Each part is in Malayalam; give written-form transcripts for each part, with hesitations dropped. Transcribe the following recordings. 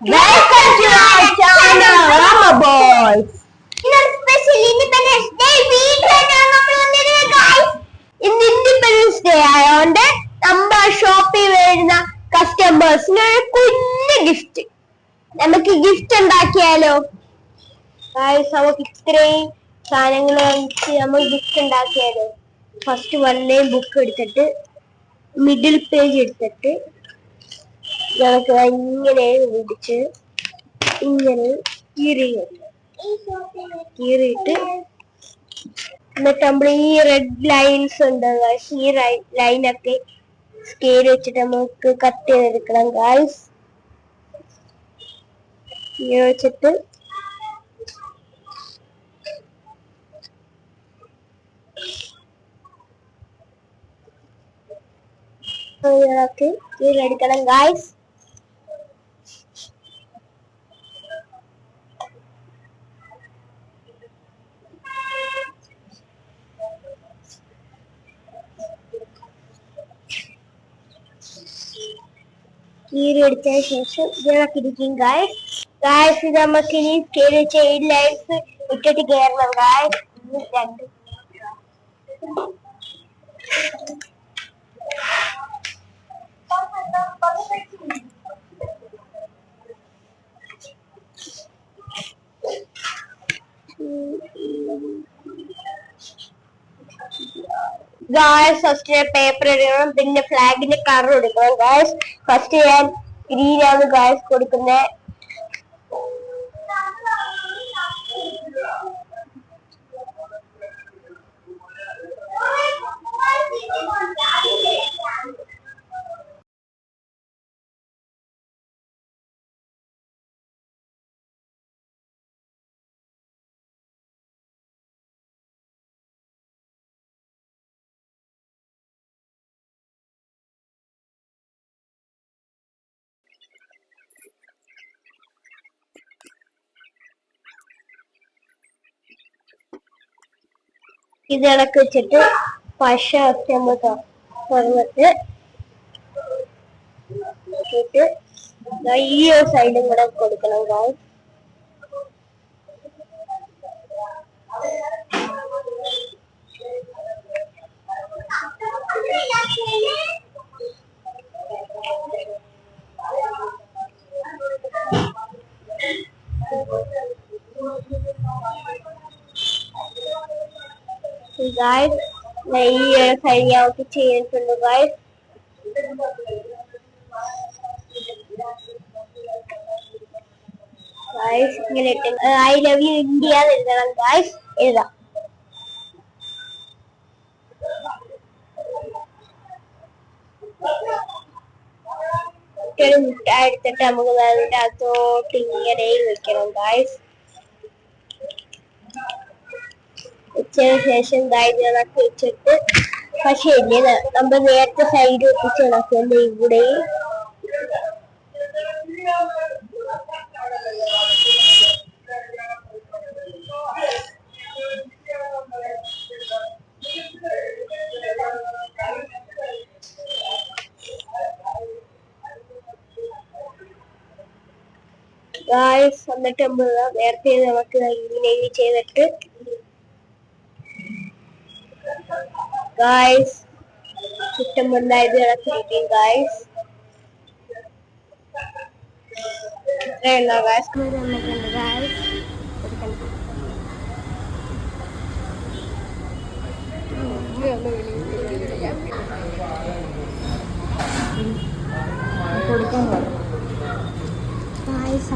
Welcome to our channel, Rama Boys. Special Independence Day video ഇന്ന് ഇൻഡിപെൻഡൻസ് ഡേ ആയതുകൊണ്ട് നമ്മുടെ ഷോപ്പിൽ വരുന്ന കസ്റ്റമേഴ്സിന് ഒരു കുഞ്ഞു ഗിഫ്റ്റ്. നമുക്ക് ഗിഫ്റ്റ് ഉണ്ടാക്കിയാലോ? നമുക്ക് ഇത്രയും സാധനങ്ങൾ വെച്ച് നമ്മൾ ഗിഫ്റ്റ് ഉണ്ടാക്കിയാലോ? ഫസ്റ്റ് വൺ ബുക്ക് എടുത്തിട്ട് മിഡിൽ പേജ് എടുത്തിട്ട് നമുക്ക് ഇങ്ങനെ പിടിച്ച് ഇങ്ങനെ കീറിയിട്ട് എന്നിട്ട് നമ്മൾ ഈ റെഡ് ലൈൻസ് ഉണ്ട് ഈ ലൈനൊക്കെ സ്കെയിൽ വെച്ചിട്ട് നമുക്ക് കട്ട് ചെയ്തെടുക്കണം ഗായ്സ്. ഇങ്ങനെ വെച്ചിട്ട് കീറിയെടുക്കണം ഗായ്സ്. കീറിയെടുത്തതിന് ശേഷം ഇതിനൊക്കിരിക്കും ഗായ്സ്. ഇത് നമുക്ക് ഇനി സ്കെയിൽ വെച്ച 8 ലൈൻസ് ഇട്ടിട്ട് കയറണം ഗായ്സ്. 2 ഗായ്സ് ഫസ്റ്റ് പേപ്പർ എടുക്കണം, പിന്നെ ഫ്ലാഗിന്റെ കളർ എടുക്കണം ഗായ്സ്. ഫസ്റ്റ് ഞാൻ ഗ്രീൻ ആണ് ഗായ്സ് കൊടുക്കുന്നത്. ഇത് ഇളക്കി വെച്ചിട്ട് പശ നമ്മൾ തുറന്നിട്ട് ഈ ഒരു സൈഡും കൂടെ കൊടുക്കണം ഗായ്സ്. Guys, ഈ സൈഡ് ഞാൻ ചെയ്തിട്ടുണ്ട് ഗായ്സ്. ഇങ്ങനെ ഇട്ട് ഐ ലവ് യു ഇന്ത്യ എഴുതണം ഗായ്സ്. എഴുതാം. മുട്ടായി എടുത്തിട്ട് നമുക്ക് അതിന്റെ അകത്തോട്ട് ഇങ്ങനെ വെക്കണം ഗായ്സ്. വെച്ചതിന് ശേഷം ഇളക്കി വെച്ചിട്ട് പക്ഷേ ഇല്ലേ നമ്മൾ നേരത്തെ സൈഡ് ഒപ്പിച്ച് ഇളക്കല്ലേ ഇവിടെ. ഗായ്സ് എന്നിട്ട് നമ്മൾ നേരത്തെ നമുക്ക് ഇങ്ങനെ ചെയ്തിട്ട് ഗായ്സ് ഇഷ്ടമുണ്ടായത് ഇളക്കിയിരിക്കും ഗായ്സ്.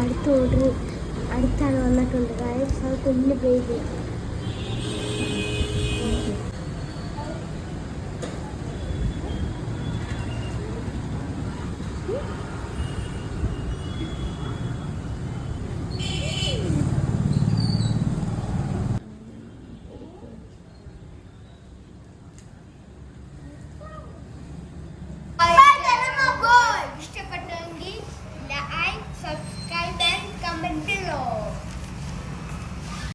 അടുത്ത ഓർഡർ അടുത്താണ് വന്നിട്ടുണ്ട് ഗായ്സ്. അത് കുഞ്ഞു പേജ്